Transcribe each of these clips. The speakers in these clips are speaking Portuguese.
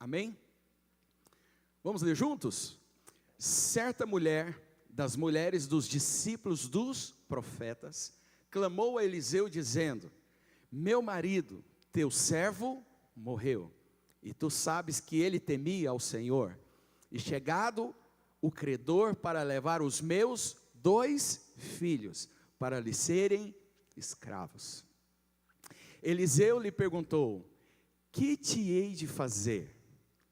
Amém? Vamos ler juntos? Certa mulher, das mulheres dos discípulos dos profetas, clamou a Eliseu dizendo: meu marido, teu servo, morreu, e tu sabes que ele temia ao Senhor, e chegado o credor para levar os meus 2 filhos, para lhe serem escravos. Eliseu lhe perguntou: que te hei de fazer?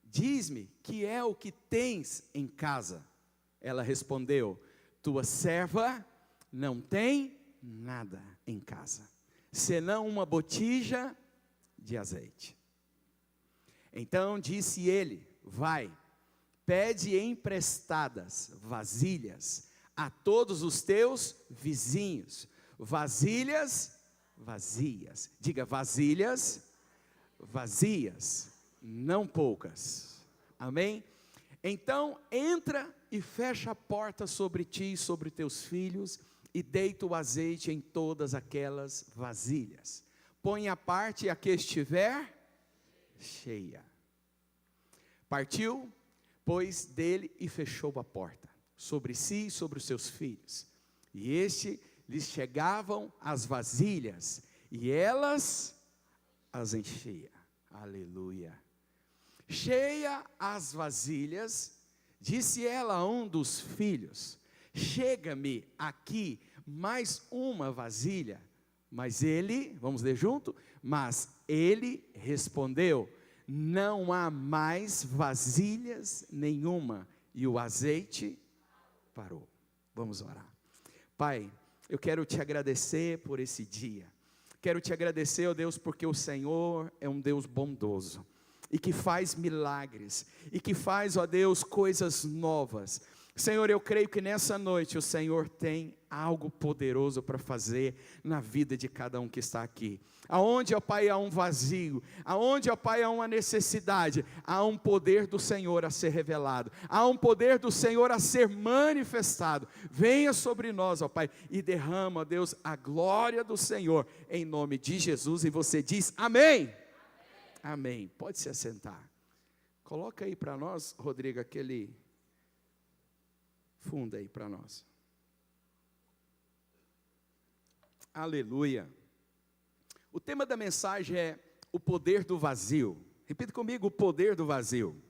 Diz-me, que é o que tens em casa? Ela respondeu: tua serva não tem nada em casa, senão uma botija de azeite. Então disse ele: vai, pede emprestadas vasilhas a todos os teus vizinhos, vasilhas vazias. Diga: vasilhas vazias, não poucas. Amém? Então entra e fecha a porta sobre ti e sobre teus filhos, e deita o azeite em todas aquelas vasilhas. Põe à parte a que estiver cheia. Partiu, pois, dele e fechou a porta sobre si e sobre os seus filhos. E lhes chegavam as vasilhas, e elas as enchia. Aleluia. Cheia as vasilhas, disse ela a um dos filhos: chega-me aqui mais uma vasilha. Mas ele, vamos ler junto? Mas ele respondeu: não há mais vasilhas nenhuma. E o azeite parou. Vamos orar. Pai, eu quero te agradecer por esse dia. Quero te agradecer, ó Deus, porque o Senhor é um Deus bondoso, e que faz milagres, e que faz, ó Deus, coisas novas. Senhor, eu creio que nessa noite o Senhor tem algo poderoso para fazer na vida de cada um que está aqui. Aonde, ó Pai, há um vazio, aonde, ó Pai, há uma necessidade, há um poder do Senhor a ser revelado, há um poder do Senhor a ser manifestado. Venha sobre nós, ó Pai, e derrama, ó Deus, a glória do Senhor, em nome de Jesus. E você diz amém? Amém. Pode se assentar. Coloca aí para nós, Rodrigo, aquele fundo aí para nós. Aleluia. O tema da mensagem é o poder do vazio. Repita comigo: o poder do vazio.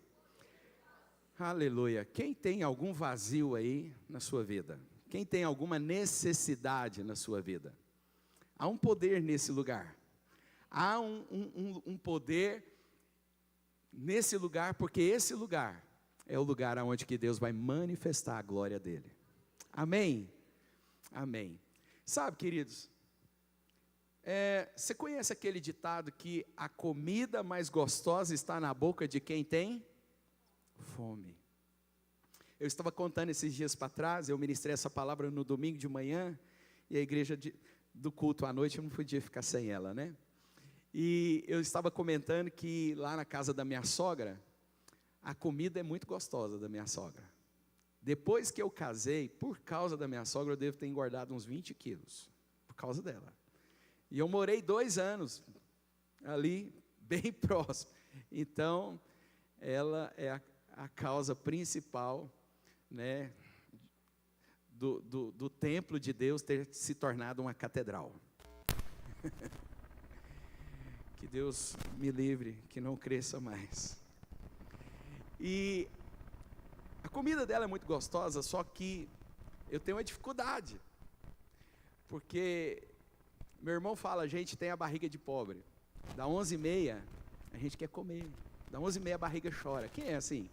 Aleluia. Quem tem algum vazio aí na sua vida? Quem tem alguma necessidade na sua vida? Há um poder nesse lugar. Há um poder nesse lugar, porque esse lugar é o lugar onde que Deus vai manifestar a glória dele. Amém? Amém. Sabe, queridos, você conhece aquele ditado que a comida mais gostosa está na boca de quem tem fome? Eu estava contando esses dias para trás, eu ministrei essa palavra no domingo de manhã, e a igreja do culto à noite eu não podia ficar sem ela, né? E eu estava comentando que lá na casa da minha sogra, a comida é muito gostosa da minha sogra. Depois que eu casei, por causa da minha sogra, eu devo ter engordado uns 20 quilos, por causa dela. E eu morei 2 anos ali, bem próximo. Então, ela é a causa principal, né, do templo de Deus ter se tornado uma catedral. Que Deus me livre, que não cresça mais. E a comida dela é muito gostosa, só que eu tenho uma dificuldade, porque meu irmão fala: a gente tem a barriga de pobre, dá 11h30, a gente quer comer, dá 11h30 a barriga chora. Quem é assim?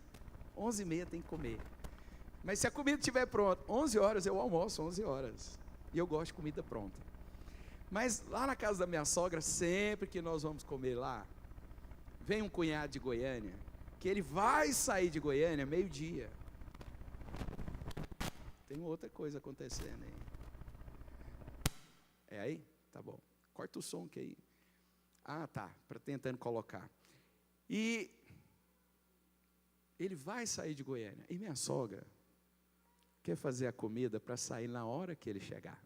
11h30 tem que comer, mas se a comida estiver pronta, 11 horas eu almoço, 11 horas, e eu gosto de comida pronta. Mas lá na casa da minha sogra, sempre que nós vamos comer lá, vem um cunhado de Goiânia, que ele vai sair de Goiânia meio-dia. Tem outra coisa acontecendo aí. É aí? Tá bom. Corta o som que aí. Ah, tá. Tentando colocar. E ele vai sair de Goiânia. E minha sogra quer fazer a comida para sair na hora que ele chegar.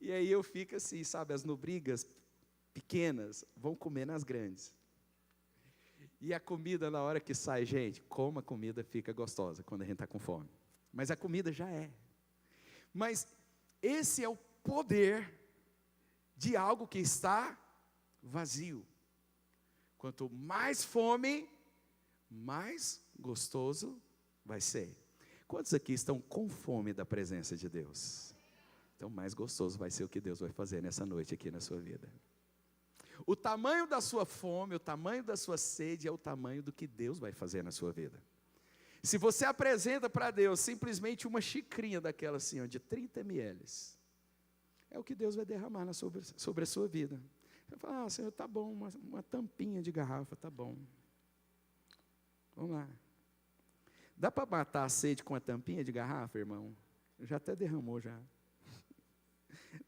E aí eu fico assim, sabe, as nobrigas pequenas vão comer nas grandes. E a comida, na hora que sai, gente, como a comida fica gostosa quando a gente está com fome. Mas a comida já é. Mas esse é o poder de algo que está vazio. Quanto mais fome, mais gostoso vai ser. Quantos aqui estão com fome da presença de Deus? Então mais gostoso vai ser o que Deus vai fazer nessa noite aqui na sua vida. O tamanho da sua fome, o tamanho da sua sede é o tamanho do que Deus vai fazer na sua vida. Se você apresenta para Deus simplesmente uma xicrinha daquela assim, ó, de 30 ml, é o que Deus vai derramar sobre a sua vida. Você fala, Senhor, tá bom, uma tampinha de garrafa, tá bom. Vamos lá. Dá para matar a sede com a tampinha de garrafa, irmão? Já até derramou já.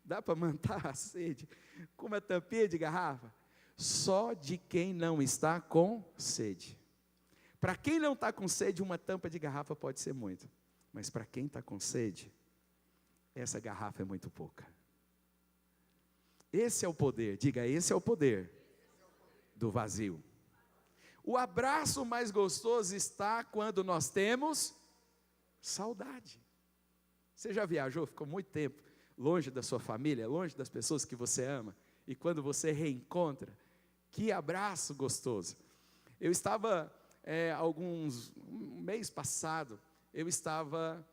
Dá para matar a sede com uma tampinha de garrafa? Só de quem não está com sede. Para quem não está com sede, uma tampa de garrafa pode ser muito. Mas para quem está com sede, essa garrafa é muito pouca. Esse é o poder, diga, esse é o poder do vazio. O abraço mais gostoso está quando nós temos saudade. Você já viajou, ficou muito tempo longe da sua família, longe das pessoas que você ama, e quando você reencontra, que abraço gostoso. Eu estava, um mês passado, eu estava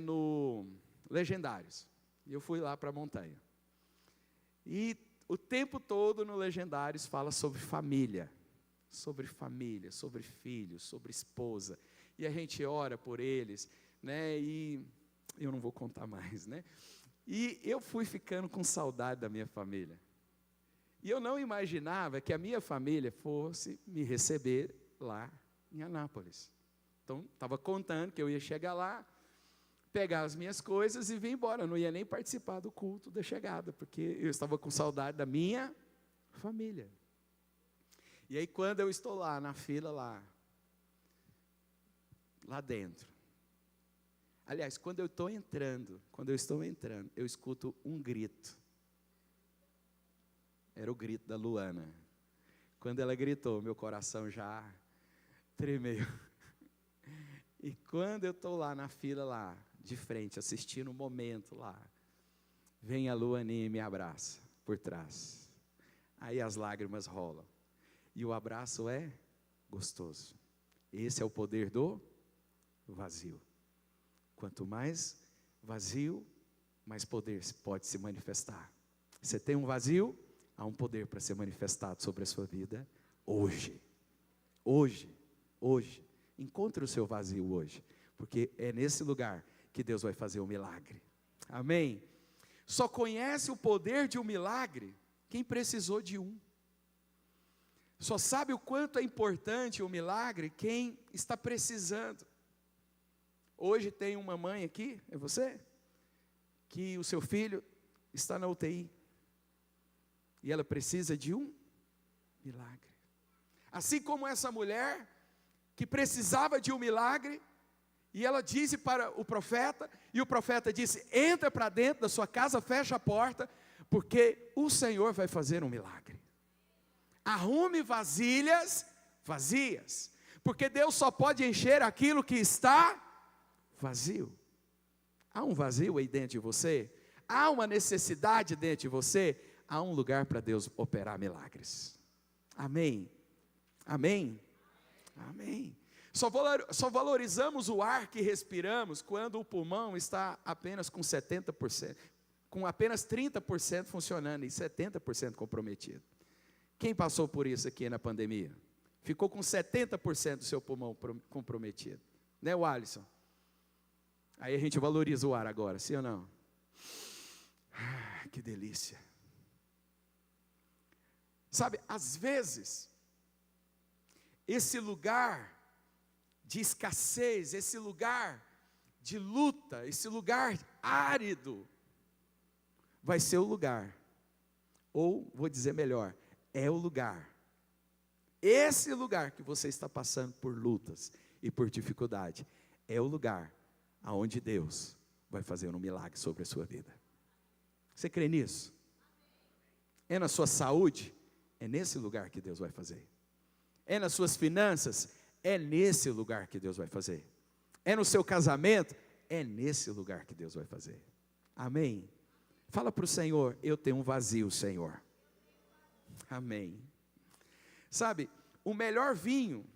no Legendários, e eu fui lá para a montanha. E o tempo todo no Legendários fala sobre família, sobre filhos, sobre esposa, e a gente ora por eles, né, e eu não vou contar mais, né, e eu fui ficando com saudade da minha família, e eu não imaginava que a minha família fosse me receber lá em Anápolis. Então, estava contando que eu ia chegar lá, pegar as minhas coisas e vir embora, eu não ia nem participar do culto da chegada, porque eu estava com saudade da minha família. E aí quando eu estou lá, na fila lá dentro, aliás, quando eu estou entrando, eu escuto um grito. Era o grito da Luana. Quando ela gritou, meu coração já tremeu. E quando eu estou lá na fila, lá, de frente, assistindo o momento lá, vem a Luaninha e me abraça, por trás. Aí as lágrimas rolam. E o abraço é gostoso. Esse é o poder do vazio. Quanto mais vazio, mais poder pode se manifestar. Você tem um vazio, há um poder para ser manifestado sobre a sua vida hoje. Hoje. Encontre o seu vazio hoje, porque é nesse lugar que Deus vai fazer um milagre. Amém? Só conhece o poder de um milagre quem precisou de um. Só sabe o quanto é importante o milagre quem está precisando. Hoje tem uma mãe aqui, é você? Que o seu filho está na UTI. E ela precisa de um milagre. Assim como essa mulher que precisava de um milagre, e ela disse para o profeta, e o profeta disse, entra para dentro da sua casa, fecha a porta, porque o Senhor vai fazer um milagre. Arrume vasilhas vazias, porque Deus só pode encher aquilo que está vazio. Há um vazio aí dentro de você? Há uma necessidade dentro de você? Há um lugar para Deus operar milagres. Amém? Amém? Amém. Só valorizamos o ar que respiramos quando o pulmão está apenas com 70%, com apenas 30% funcionando e 70% comprometido. Quem passou por isso aqui na pandemia? Ficou com 70% do seu pulmão comprometido. Né, o Alisson? Aí a gente valoriza o ar agora, sim ou não? Que delícia. Sabe, às vezes, esse lugar de escassez, esse lugar de luta, esse lugar árido, vai ser o lugar, ou vou dizer melhor, é o lugar, esse lugar que você está passando por lutas e por dificuldade, é o lugar aonde Deus vai fazer um milagre sobre a sua vida. Você crê nisso? É na sua saúde? É nesse lugar que Deus vai fazer. É nas suas finanças? É nesse lugar que Deus vai fazer. É no seu casamento? É nesse lugar que Deus vai fazer. Amém? Fala para o Senhor, eu tenho um vazio, Senhor. Amém. Sabe, o melhor vinho,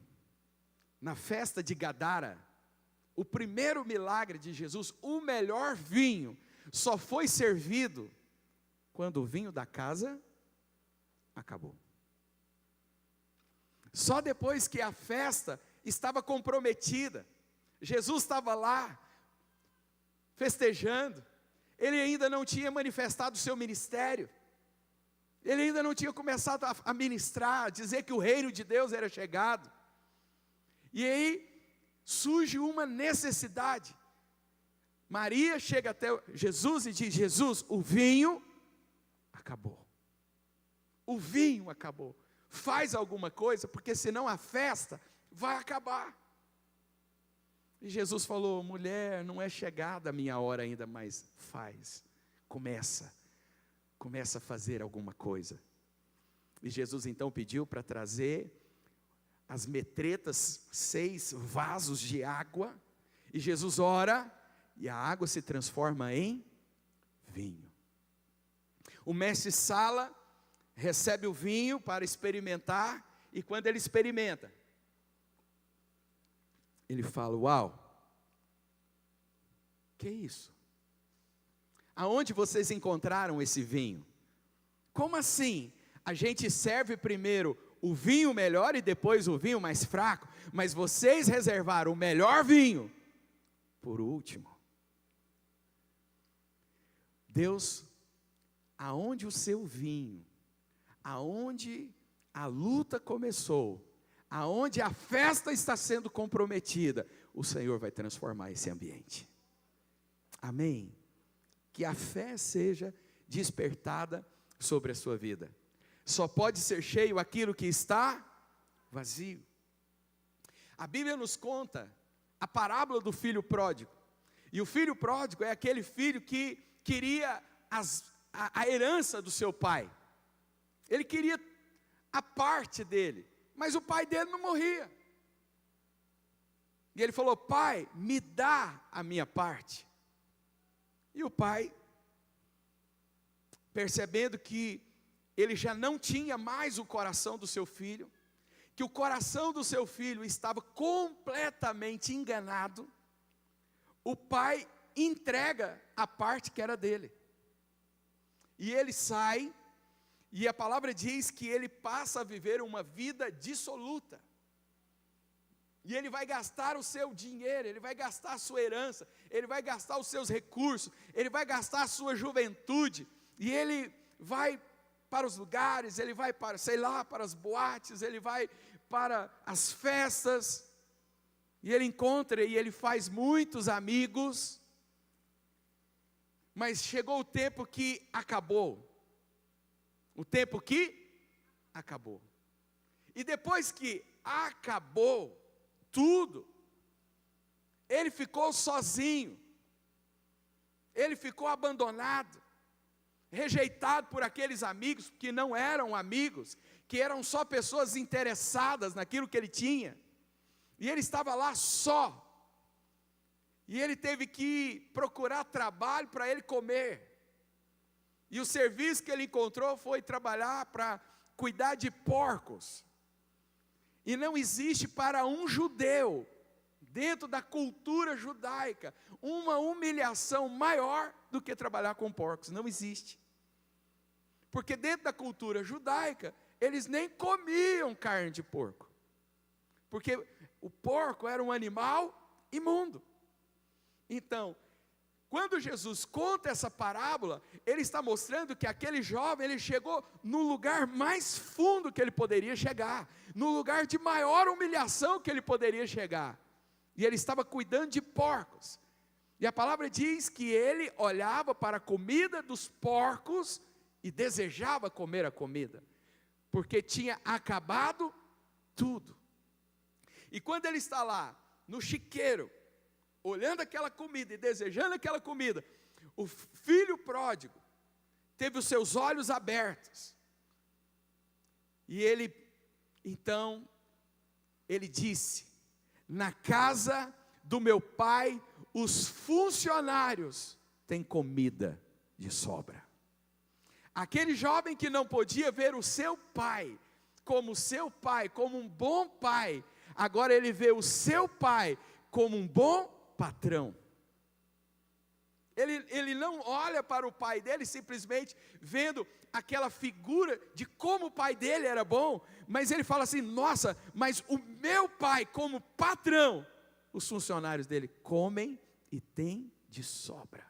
na festa de Gadara, o primeiro milagre de Jesus, o melhor vinho, só foi servido quando o vinho da casa acabou. Só depois que a festa estava comprometida, Jesus estava lá, festejando, ele ainda não tinha manifestado o seu ministério, ele ainda não tinha começado a ministrar, a dizer que o reino de Deus era chegado, e aí surge uma necessidade. Maria chega até Jesus e diz: Jesus, o vinho acabou, o vinho acabou, faz alguma coisa, porque senão a festa vai acabar. E Jesus falou: mulher, não é chegada a minha hora ainda, mas faz, começa a fazer alguma coisa. E Jesus então pediu para trazer as metretas, 6 vasos de água, e Jesus ora, e a água se transforma em vinho. O mestre Sala recebe o vinho para experimentar, e quando ele experimenta, ele fala: uau, que isso? Aonde vocês encontraram esse vinho? Como assim? A gente serve primeiro o vinho melhor e depois o vinho mais fraco, mas vocês reservaram o melhor vinho por último. Deus, aonde o seu vinho, aonde a luta começou, aonde a festa está sendo comprometida, o Senhor vai transformar esse ambiente. Amém? Que a fé seja despertada sobre a sua vida. Só pode ser cheio aquilo que está vazio. A Bíblia nos conta a parábola do filho pródigo. E o filho pródigo é aquele filho que queria a herança do seu pai. Ele queria a parte dele, mas o pai dele não morria. E ele falou: pai, me dá a minha parte. E o pai, percebendo que ele já não tinha mais o coração do seu filho, que o coração do seu filho estava completamente enganado, o pai entrega a parte que era dele. E ele sai, e a palavra diz que ele passa a viver uma vida dissoluta. E ele vai gastar o seu dinheiro, ele vai gastar a sua herança, ele vai gastar os seus recursos, ele vai gastar a sua juventude, e ele vai para os lugares, ele vai para, sei lá, para as boates, ele vai para as festas, e ele encontra e ele faz muitos amigos, mas chegou o tempo que acabou, e depois que acabou tudo, ele ficou sozinho, ele ficou abandonado, rejeitado por aqueles amigos que não eram amigos, que eram só pessoas interessadas naquilo que ele tinha, e ele estava lá só, e ele teve que procurar trabalho para ele comer, e o serviço que ele encontrou foi trabalhar para cuidar de porcos. E não existe para um judeu, dentro da cultura judaica, uma humilhação maior do que trabalhar com porcos. Não existe. Porque dentro da cultura judaica, eles nem comiam carne de porco. Porque o porco era um animal imundo. Então, quando Jesus conta essa parábola, ele está mostrando que aquele jovem, ele chegou no lugar mais fundo que ele poderia chegar, no lugar de maior humilhação que ele poderia chegar, e ele estava cuidando de porcos, e a palavra diz que ele olhava para a comida dos porcos, e desejava comer a comida, porque tinha acabado tudo, e quando ele está lá, no chiqueiro, olhando aquela comida e desejando aquela comida, o filho pródigo teve os seus olhos abertos, e ele então ele disse: na casa do meu pai, os funcionários têm comida de sobra. Aquele jovem que não podia ver o seu pai, como um bom pai, agora ele vê o seu pai como um bom patrão. Ele não olha para o pai dele simplesmente vendo aquela figura de como o pai dele era bom, mas ele fala assim: nossa, mas o meu pai como patrão, os funcionários dele comem e têm de sobra.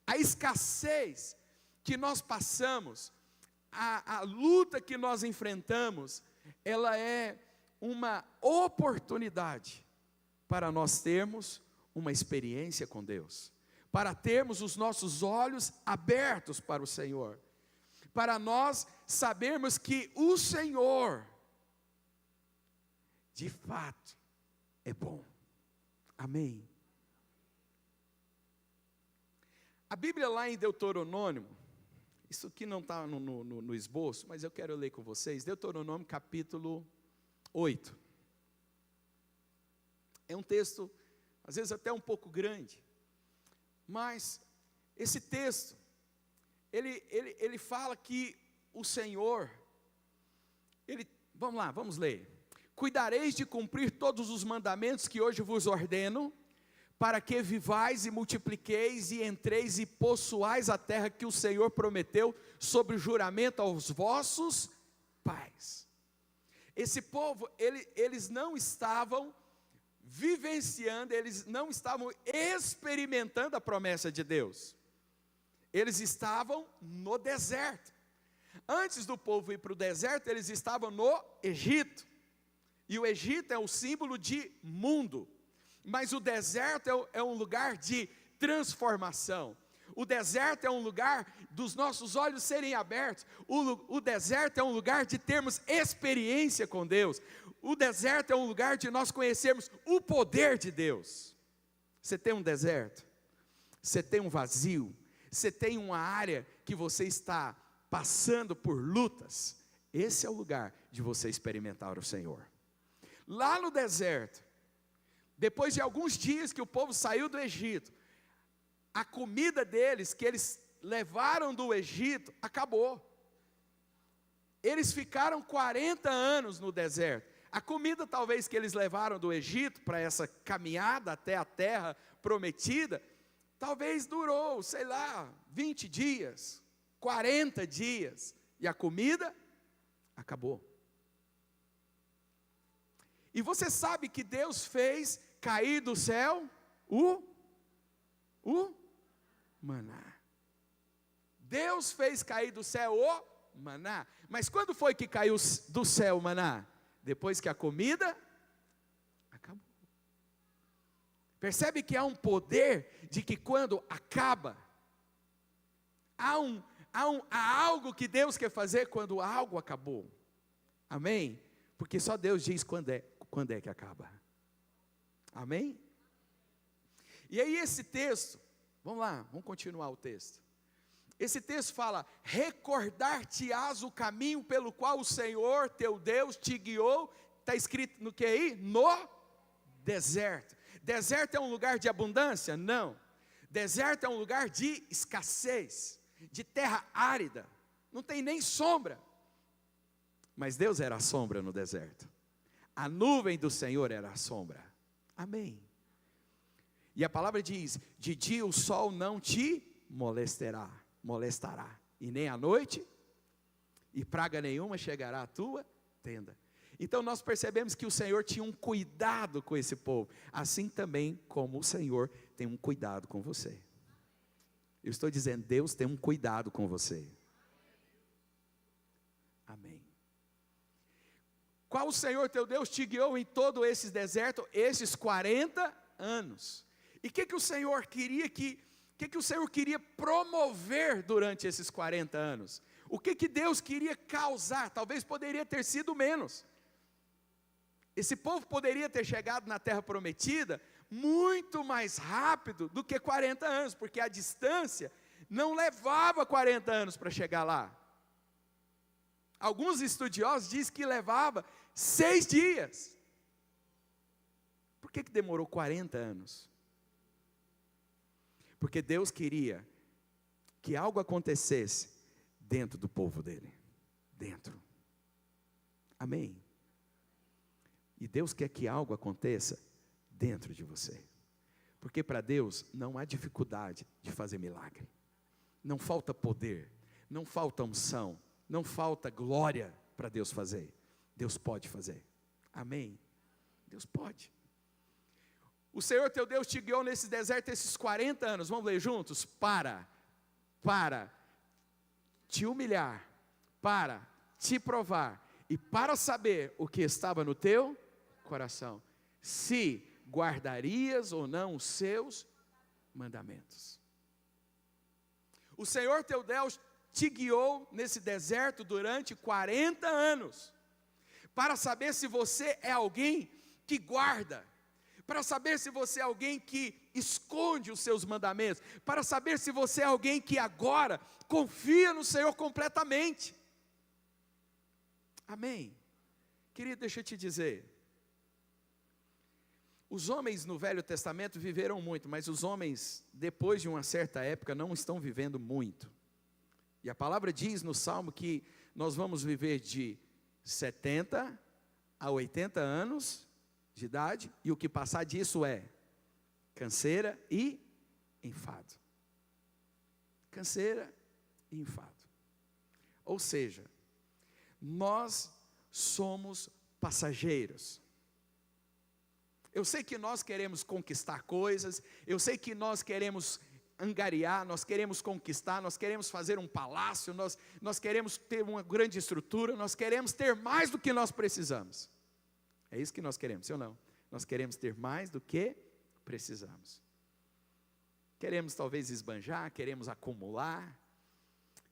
A escassez que nós passamos, a luta que nós enfrentamos, ela é uma oportunidade para nós termos uma experiência com Deus, para termos os nossos olhos abertos para o Senhor, para nós sabermos que o Senhor, de fato, é bom. Amém. A Bíblia lá em Deuteronômio, isso aqui não está no esboço, mas eu quero ler com vocês, Deuteronômio capítulo 8. É um texto, às vezes até um pouco grande, mas esse texto, ele fala que o Senhor, vamos lá, vamos ler. Cuidareis de cumprir todos os mandamentos que hoje vos ordeno, para que vivais e multipliqueis e entreis e possuais a terra que o Senhor prometeu sobre o juramento aos vossos pais. Esse povo, eles não estavam vivenciando, eles não estavam experimentando a promessa de Deus. Eles estavam no deserto. Antes do povo ir para o deserto, eles estavam no Egito. E o Egito é o símbolo de mundo. Mas o deserto é um lugar de transformação. O deserto é um lugar dos nossos olhos serem abertos. O deserto é um lugar de termos experiência com Deus. O deserto é um lugar de nós conhecermos o poder de Deus. Você tem um deserto? Você tem um vazio? Você tem uma área que você está passando por lutas? Esse é o lugar de você experimentar o Senhor. Lá no deserto, depois de alguns dias que o povo saiu do Egito, a comida deles, que eles levaram do Egito, acabou. Eles ficaram 40 anos no deserto. A comida talvez que eles levaram do Egito, para essa caminhada até a terra prometida, talvez durou, 20 dias, 40 dias, e a comida acabou. E você sabe que Deus fez cair do céu o maná. Deus fez cair do céu o maná. Mas quando foi que caiu do céu o maná? Depois que a comida acabou. Percebe que há um poder de que quando acaba, há algo que Deus quer fazer quando algo acabou. Amém? Porque só Deus diz quando é que acaba. Amém? E aí esse texto, vamos lá, vamos continuar o texto. Esse texto fala: recordar-te-ás o caminho pelo qual o Senhor teu Deus te guiou. Está escrito no que aí? No deserto. Deserto é um lugar de abundância? Não. Deserto é um lugar de escassez, de terra árida, não tem nem sombra. Mas Deus era a sombra no deserto. A nuvem do Senhor era a sombra. Amém. E a palavra diz: de dia o sol não te molestará, e nem à noite, e praga nenhuma chegará à tua tenda. Então nós percebemos que o Senhor tinha um cuidado com esse povo, assim também como o Senhor tem um cuidado com você. Eu estou dizendo, Deus tem um cuidado com você. Amém. Qual o Senhor teu Deus te guiou em todo esse deserto, esses 40 anos? E o que o Senhor queria que o Senhor queria promover durante esses 40 anos? O que Deus queria causar? Talvez poderia ter sido menos. Esse povo poderia ter chegado na terra prometida muito mais rápido do que 40 anos, porque a distância não levava 40 anos para chegar lá. Alguns estudiosos dizem que levava 6 dias. Por que demorou 40 anos? Porque Deus queria que algo acontecesse dentro do povo dele. Dentro. Amém? E Deus quer que algo aconteça dentro de você. Porque para Deus não há dificuldade de fazer milagre. Não falta poder, não falta unção, não falta glória para Deus fazer. Deus pode fazer. Amém? Deus pode. O Senhor teu Deus te guiou nesse deserto esses 40 anos. Vamos ler juntos? Para te humilhar, para te provar e para saber o que estava no teu coração, se guardarias ou não os seus mandamentos. O Senhor teu Deus te guiou nesse deserto durante 40 anos, para saber se você é alguém que guarda, para saber se você é alguém que esconde os seus mandamentos, para saber se você é alguém que agora confia no Senhor completamente. Amém? Querido, deixa eu te dizer, os homens no Velho Testamento viveram muito, mas os homens, depois de uma certa época, não estão vivendo muito. E a palavra diz no Salmo que nós vamos viver de 70 a 80 anos de idade, e o que passar disso é canseira e enfado. Canseira e enfado. Ou seja, nós somos passageiros. Eu sei que nós queremos conquistar coisas, eu sei que nós queremos angariar, nós queremos conquistar, nós queremos fazer um palácio, nós queremos ter uma grande estrutura, nós queremos ter mais do que nós precisamos. É isso que nós queremos, sim ou não? Nós queremos ter mais do que precisamos. Queremos talvez esbanjar, queremos acumular.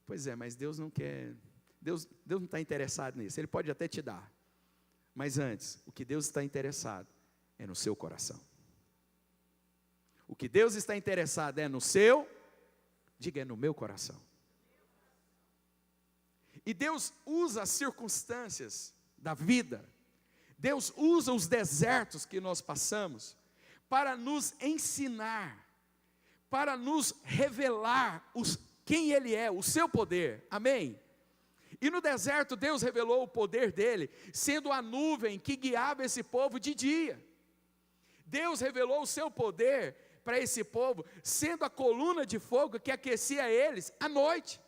Pois é, mas Deus não quer, Deus não está interessado nisso. Ele pode até te dar, mas antes, o que Deus está interessado é no seu coração. O que Deus está interessado é no seu, diga, é no meu coração. E Deus usa as circunstâncias da vida, Deus usa os desertos que nós passamos, para nos ensinar, para nos revelar quem Ele é, o seu poder, amém? E no deserto Deus revelou o poder dEle, sendo a nuvem que guiava esse povo de dia. Deus revelou o seu poder para esse povo, sendo a coluna de fogo que aquecia eles à noite.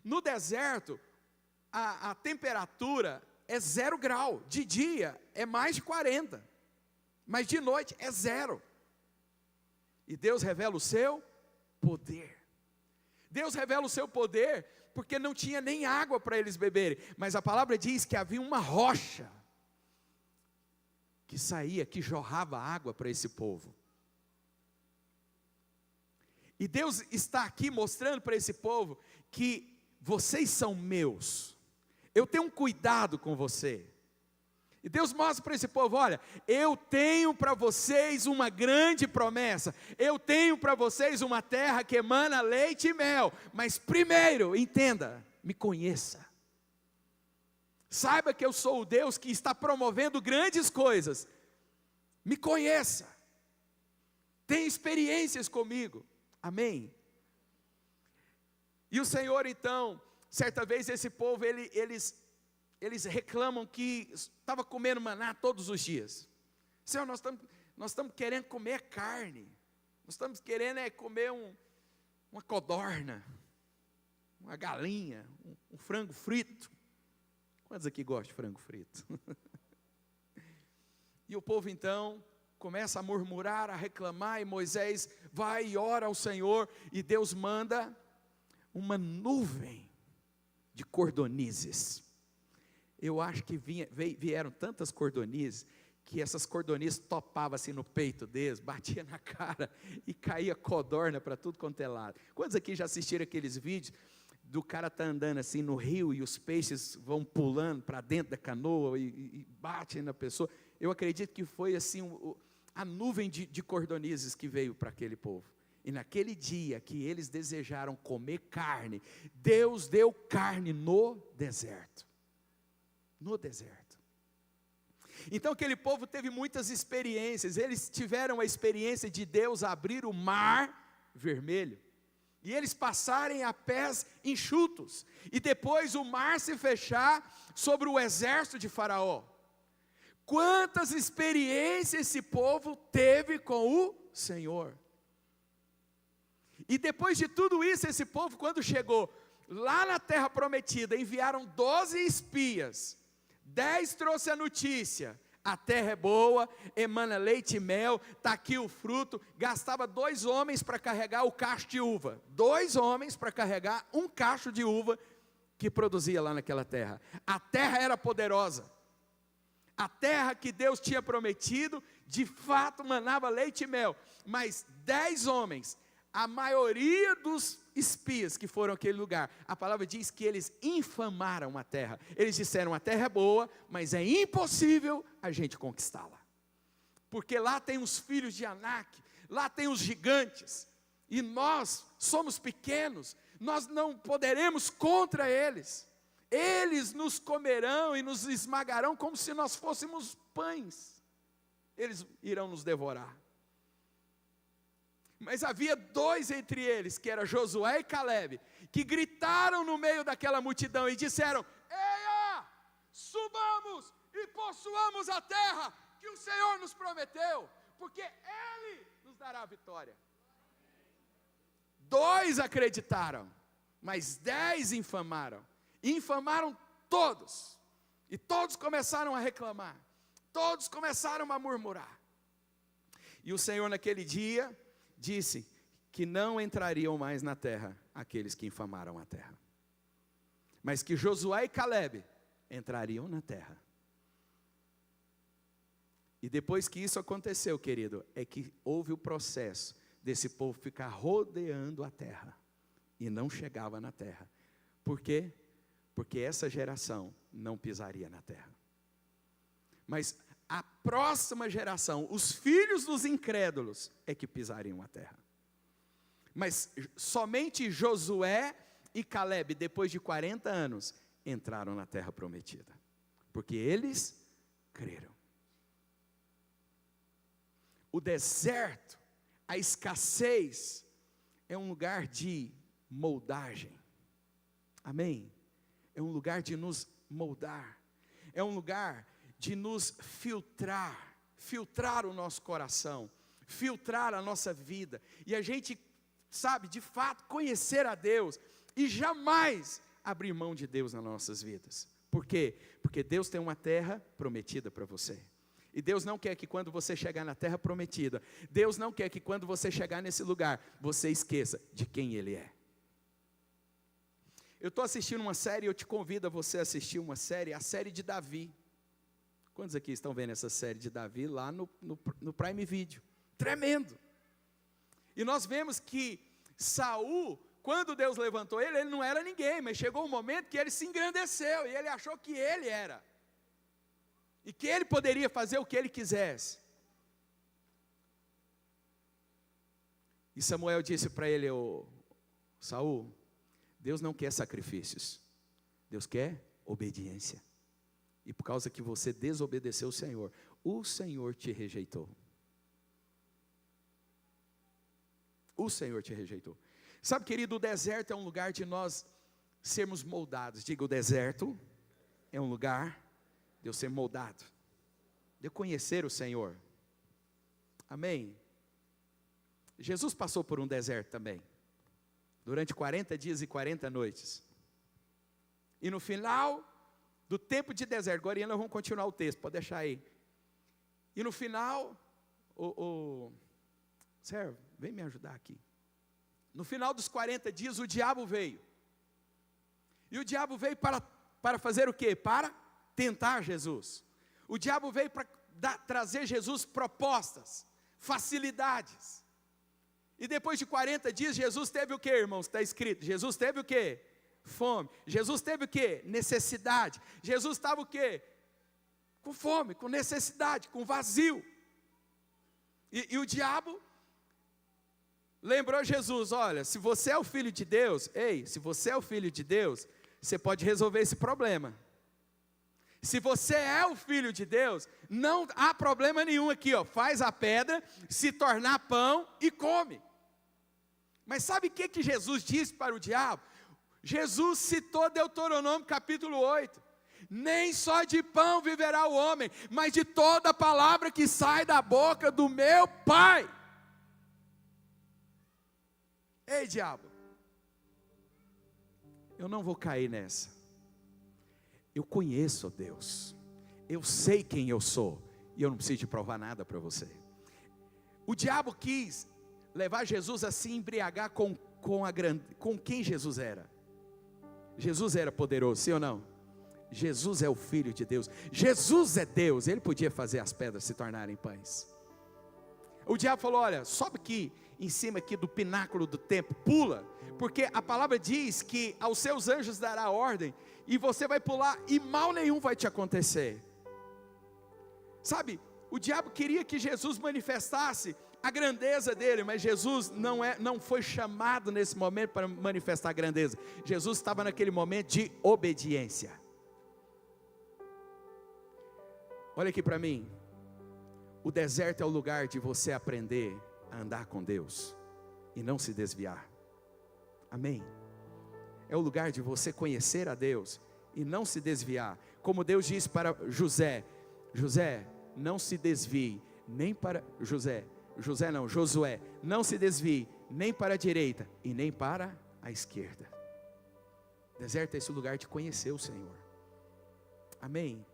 No deserto, a temperatura é 0 grau, de dia é mais de 40, mas de noite é 0. E Deus revela o seu poder. Deus revela o seu poder, porque não tinha nem água para eles beberem, mas a palavra diz que havia uma rocha, que saía, que jorrava água para esse povo. E Deus está aqui mostrando para esse povo, que vocês são meus, eu tenho um cuidado com você. E Deus mostra para esse povo, olha, eu tenho para vocês uma grande promessa, eu tenho para vocês uma terra que emana leite e mel, mas primeiro, entenda, me conheça. Saiba que eu sou o Deus que está promovendo grandes coisas, me conheça, tenha experiências comigo, amém? E o Senhor então, certa vez esse povo, eles reclamam que estava comendo maná todos os dias. Senhor, nós estamos querendo comer carne, nós estamos querendo comer uma codorna, uma galinha, um frango frito. Quantos aqui gostam de frango frito? E o povo então começa a murmurar, a reclamar, e Moisés vai e ora ao Senhor, e Deus manda uma nuvem de cordonizes. Eu acho que vieram tantas cordonizes, que essas cordonizes topavam assim no peito deles, batia na cara, e caía codorna para tudo quanto é lado. Quantos aqui já assistiram aqueles vídeos, do cara tá andando assim no rio, e os peixes vão pulando para dentro da canoa, e batem na pessoa? Eu acredito que foi assim, a nuvem de cordonizes que veio para aquele povo. E naquele dia que eles desejaram comer carne, Deus deu carne no deserto. No deserto. Então aquele povo teve muitas experiências. Eles tiveram a experiência de Deus abrir o mar vermelho e eles passarem a pés enxutos, e depois o mar se fechar sobre o exército de Faraó. Quantas experiências esse povo teve com o Senhor. E depois de tudo isso, esse povo, quando chegou lá na terra prometida, enviaram 12 espias. 10 trouxe a notícia: a terra é boa, emana leite e mel, está aqui o fruto. Gastava 2 homens para carregar o cacho de uva. 2 homens para carregar um cacho de uva que produzia lá naquela terra. A terra era poderosa. A terra que Deus tinha prometido, de fato manava leite e mel. Mas 10 homens, a maioria dos espias que foram àquele lugar, a palavra diz que eles infamaram a terra. Eles disseram: a terra é boa, mas é impossível a gente conquistá-la. Porque lá tem os filhos de Anak, lá tem os gigantes, e nós somos pequenos, nós não poderemos contra eles. Eles nos comerão e nos esmagarão como se nós fôssemos pães. Eles irão nos devorar. Mas havia 2 entre eles, que era Josué e Calebe, que gritaram no meio daquela multidão e disseram: eia, subamos e possuamos a terra que o Senhor nos prometeu, porque Ele nos dará a vitória. 2 acreditaram, mas 10 infamaram. E infamaram todos. E todos começaram a reclamar. Todos começaram a murmurar. E o Senhor naquele dia disse que não entrariam mais na terra aqueles que infamaram a terra, mas que Josué e Calebe entrariam na terra. E depois que isso aconteceu, querido, é que houve o processo desse povo ficar rodeando a terra e não chegava na terra. Por quê? Porque essa geração não pisaria na terra. Mas a próxima geração, os filhos dos incrédulos, é que pisariam a terra. Mas somente Josué e Calebe, depois de 40 anos, entraram na terra prometida. Porque eles creram. O deserto, a escassez, é um lugar de moldagem. Amém? É um lugar de nos moldar. É um lugar de nos filtrar. Filtrar o nosso coração. Filtrar a nossa vida. E a gente, sabe, de fato, conhecer a Deus. E jamais abrir mão de Deus nas nossas vidas. Por quê? Porque Deus tem uma terra prometida para você. E Deus não quer que quando você chegar na terra prometida, Deus não quer que quando você chegar nesse lugar, você esqueça de quem Ele é. Eu estou assistindo uma série, eu te convido a você assistir uma série, a série de Davi. Quantos aqui estão vendo essa série de Davi lá no Prime Video? Tremendo! E nós vemos que Saul, quando Deus levantou ele não era ninguém, mas chegou um momento que ele se engrandeceu, e ele achou que ele era. E que ele poderia fazer o que ele quisesse. E Samuel disse para ele: Saul, Deus não quer sacrifícios, Deus quer obediência. E por causa que você desobedeceu o Senhor te rejeitou. O Senhor te rejeitou. Sabe, querido, o deserto é um lugar de nós sermos moldados. Diga, o deserto é um lugar de eu ser moldado, de eu conhecer o Senhor. Amém? Jesus passou por um deserto também, durante 40 dias e 40 noites. E no final do tempo de deserto, agora nós vamos continuar o texto, pode deixar aí. E no final, servo, vem me ajudar aqui. No final dos 40 dias, o diabo veio. E o diabo veio para fazer o quê? Para tentar Jesus. O diabo veio para trazer Jesus propostas, facilidades. E depois de 40 dias, Jesus teve o quê, irmãos? Está escrito, Jesus teve o quê? Fome. Jesus teve o quê? Necessidade. Jesus estava o quê? Com fome, com necessidade, com vazio. E o diabo lembrou Jesus, olha, se você é o filho de Deus, se você é o filho de Deus, você pode resolver esse problema. Se você é o filho de Deus, não há problema nenhum aqui, faz a pedra se tornar pão e come. Mas sabe o que Jesus disse para o diabo? Jesus citou Deuteronômio capítulo 8. Nem só de pão viverá o homem, mas de toda palavra que sai da boca do meu Pai. Ei, diabo, eu não vou cair nessa. Eu conheço a Deus, eu sei quem eu sou, e eu não preciso de provar nada para você. O diabo quis levar Jesus a se embriagar com quem Jesus era. Jesus era poderoso, sim ou não? Jesus é o Filho de Deus, Jesus é Deus, Ele podia fazer as pedras se tornarem pães. O diabo falou, olha, sobe aqui, em cima aqui do pináculo do templo, pula, porque a palavra diz que aos seus anjos dará ordem, e você vai pular, e mal nenhum vai te acontecer. Sabe, o diabo queria que Jesus manifestasse a grandeza dele, mas Jesus não foi chamado nesse momento para manifestar a grandeza. Jesus estava naquele momento de obediência. Olha aqui para mim, o deserto é o lugar de você aprender a andar com Deus e não se desviar. Amém? É o lugar de você conhecer a Deus e não se desviar. Como Deus disse para José, Josué, não se desvie nem para Josué, não se desvie nem para a direita e nem para a esquerda. Deserto é esse lugar de conhecer o Senhor. Amém?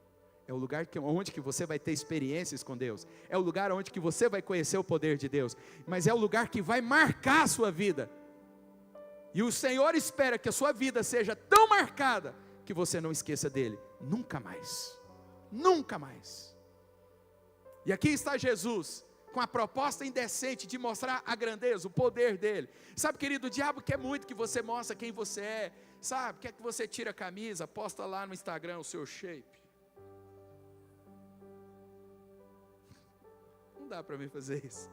É o lugar onde que você vai ter experiências com Deus. É o lugar onde que você vai conhecer o poder de Deus. Mas é o lugar que vai marcar a sua vida. E o Senhor espera que a sua vida seja tão marcada que você não esqueça dele. Nunca mais. Nunca mais. E aqui está Jesus, com a proposta indecente de mostrar a grandeza, o poder dele. Sabe, querido, o diabo quer muito que você mostre quem você é. Sabe, quer que você tire a camisa, posta lá no Instagram o seu shape. Não dá para mim fazer isso.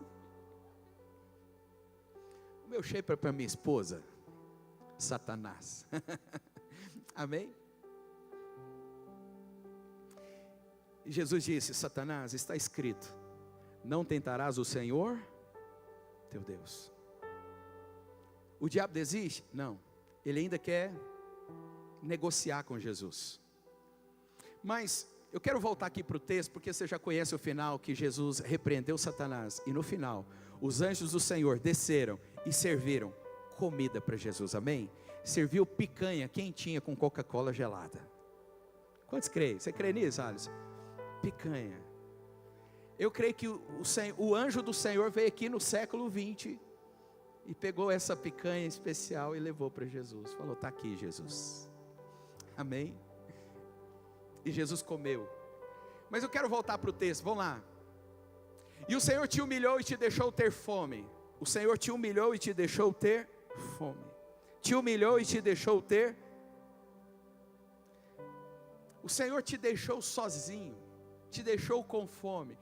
O meu shape é para minha esposa, Satanás. Amém? E Jesus disse, Satanás, está escrito, não tentarás o Senhor, teu Deus. O diabo desiste? Não, ele ainda quer negociar com Jesus. Mas eu quero voltar aqui para o texto, porque você já conhece o final, que Jesus repreendeu Satanás. E no final, os anjos do Senhor desceram e serviram comida para Jesus, amém? Serviu picanha quentinha com Coca-Cola gelada. Quantos creem? Você crê nisso, Alisson? Picanha. Eu creio que o anjo do Senhor veio aqui no século 20 e pegou essa picanha especial e levou para Jesus. Falou, está aqui, Jesus. Amém? E Jesus comeu. Mas eu quero voltar para o texto, vamos lá. E o Senhor te humilhou e te deixou ter fome. O Senhor te humilhou e te deixou ter fome. Te humilhou e te deixou ter. O Senhor te deixou sozinho, te deixou com fome.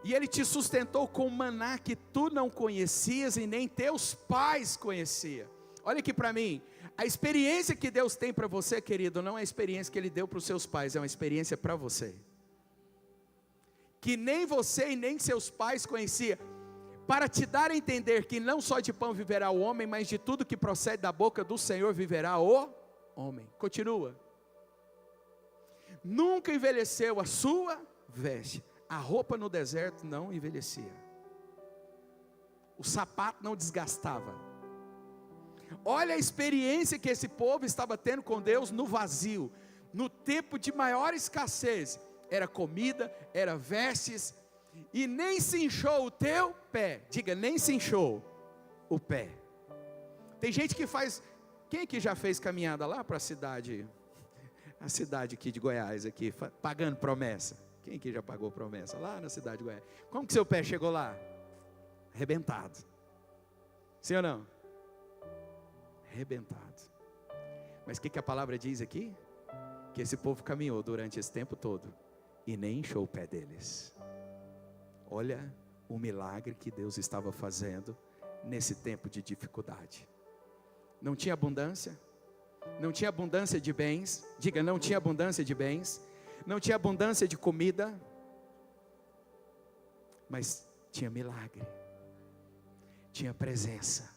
E Ele te sustentou com maná que tu não conhecias e nem teus pais conheciam. Olha aqui para mim, a experiência que Deus tem para você, querido, não é a experiência que Ele deu para os seus pais, é uma experiência para você. Que nem você e nem seus pais conheciam, para te dar a entender que não só de pão viverá o homem, mas de tudo que procede da boca do Senhor viverá o homem. Continua. Nunca envelheceu a sua veste, a roupa no deserto não envelhecia, o sapato não desgastava. Olha a experiência que esse povo estava tendo com Deus no vazio, no tempo de maior escassez. Era comida, era vestes, e nem se inchou o teu pé. Diga, nem se inchou o pé. Tem gente que faz, quem aqui já fez caminhada lá para a cidade aqui de Goiás, aqui, pagando promessa? Quem aqui já pagou promessa lá na cidade de Goiás? Como que seu pé chegou lá? Arrebentado. Sim ou não? Arrebentado. Mas o que a palavra diz aqui? Que esse povo caminhou durante esse tempo todo e nem inchou o pé deles. Olha o milagre que Deus estava fazendo nesse tempo de dificuldade. Não tinha abundância, não tinha abundância de bens, diga, não tinha abundância de bens, não tinha abundância de comida, mas tinha milagre, tinha presença.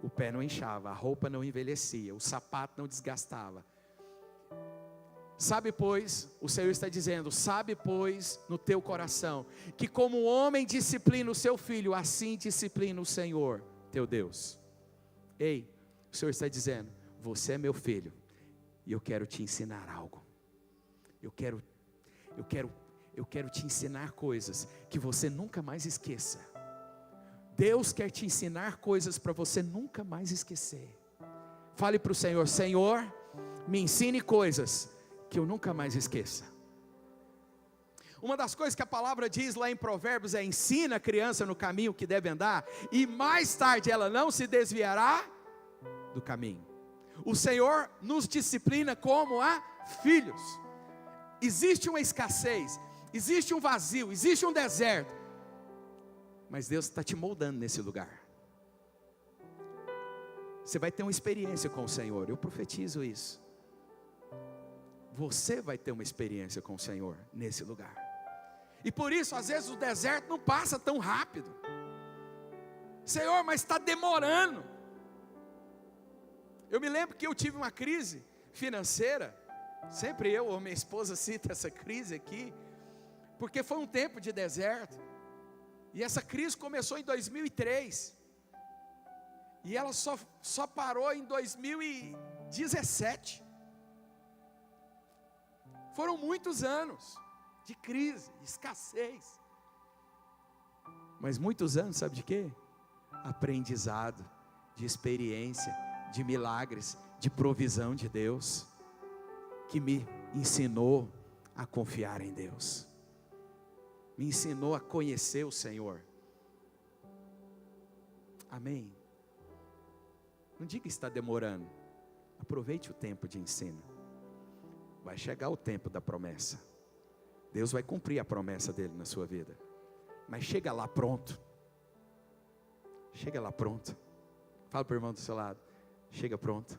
O pé não inchava, a roupa não envelhecia, o sapato não desgastava. Sabe, pois, o Senhor está dizendo, sabe, pois, no teu coração, que como o homem disciplina o seu filho, assim disciplina o Senhor, teu Deus. Ei, o Senhor está dizendo, você é meu filho, e eu quero te ensinar algo. Eu quero te ensinar coisas que você nunca mais esqueça. Deus quer te ensinar coisas para você nunca mais esquecer. Fale para o Senhor, Senhor, me ensine coisas que eu nunca mais esqueça. Uma das coisas que a palavra diz lá em Provérbios é, ensina a criança no caminho que deve andar, e mais tarde ela não se desviará do caminho. O Senhor nos disciplina como a filhos. Existe uma escassez, existe um vazio, existe um deserto, mas Deus está te moldando nesse lugar. Você vai ter uma experiência com o Senhor, eu profetizo isso. Você vai ter uma experiência com o Senhor nesse lugar. E por isso, às vezes o deserto não passa tão rápido. Senhor, mas está demorando. Eu me lembro que eu tive uma crise financeira. Sempre eu ou minha esposa cita essa crise aqui, porque foi um tempo de deserto. E essa crise começou em 2003. E ela só parou em 2017. Foram muitos anos de crise, de escassez. Mas muitos anos, sabe de quê? Aprendizado, de experiência, de milagres, de provisão de Deus, que me ensinou a confiar em Deus, me ensinou a conhecer o Senhor. Amém? Não diga que está demorando, aproveite o tempo de ensino. Vai chegar o tempo da promessa. Deus vai cumprir a promessa dele na sua vida. Mas chega lá pronto. Chega lá pronto. Fala para o irmão do seu lado. Chega pronto.